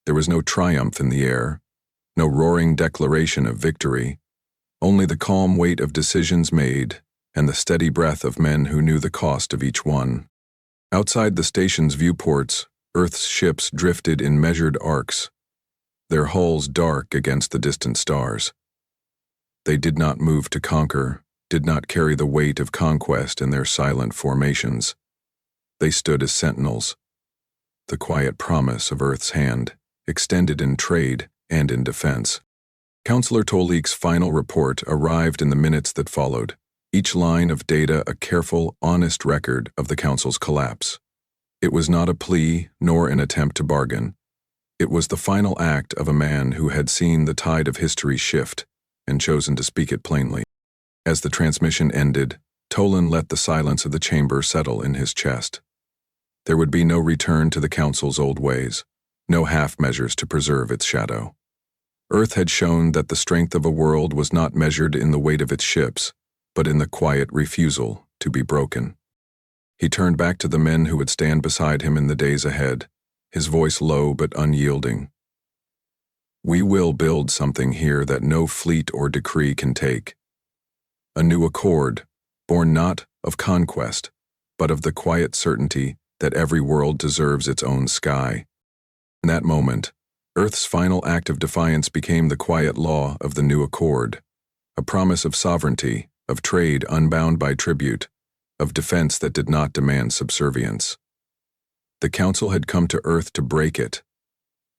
There was no triumph in the air, no roaring declaration of victory, only the calm weight of decisions made and the steady breath of men who knew the cost of each one. Outside the station's viewports, Earth's ships drifted in measured arcs, their hulls dark against the distant stars. They did not move to conquer, did not carry the weight of conquest in their silent formations. They stood as sentinels, the quiet promise of Earth's hand, extended in trade and in defense. Councilor Tolik's final report arrived in the minutes that followed, each line of data a careful, honest record of the Council's collapse. It was not a plea nor an attempt to bargain. It was the final act of a man who had seen the tide of history shift and chosen to speak it plainly. As the transmission ended, Tolan let the silence of the chamber settle in his chest. There would be no return to the Council's old ways, no half measures to preserve its shadow. Earth had shown that the strength of a world was not measured in the weight of its ships, but in the quiet refusal to be broken. He turned back to the men who would stand beside him in the days ahead, his voice low but unyielding. We will build something here that no fleet or decree can take. A new accord, born not of conquest, but of the quiet certainty that every world deserves its own sky. In that moment, Earth's final act of defiance became the quiet law of the new accord, a promise of sovereignty, of trade unbound by tribute, of defense that did not demand subservience. The Council had come to Earth to break it,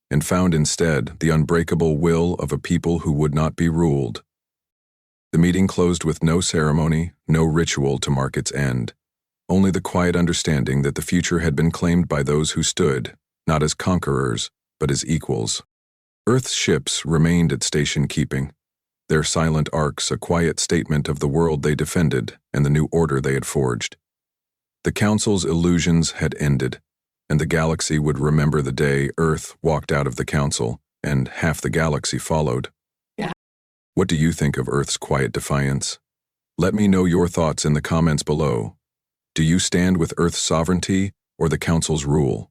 and found instead the unbreakable will of a people who would not be ruled. The meeting closed with no ceremony, no ritual to mark its end, only the quiet understanding that the future had been claimed by those who stood, not as conquerors, but as equals. Earth's ships remained at station keeping, their silent arcs a quiet statement of the world they defended and the new order they had forged. The Council's illusions had ended, and the galaxy would remember the day Earth walked out of the Council, and half the galaxy followed. What do you think of Earth's quiet defiance? Let me know your thoughts in the comments below. Do you stand with Earth's sovereignty or the Council's rule?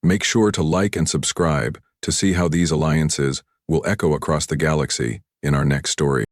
Make sure to like and subscribe to see how these alliances will echo across the galaxy in our next story.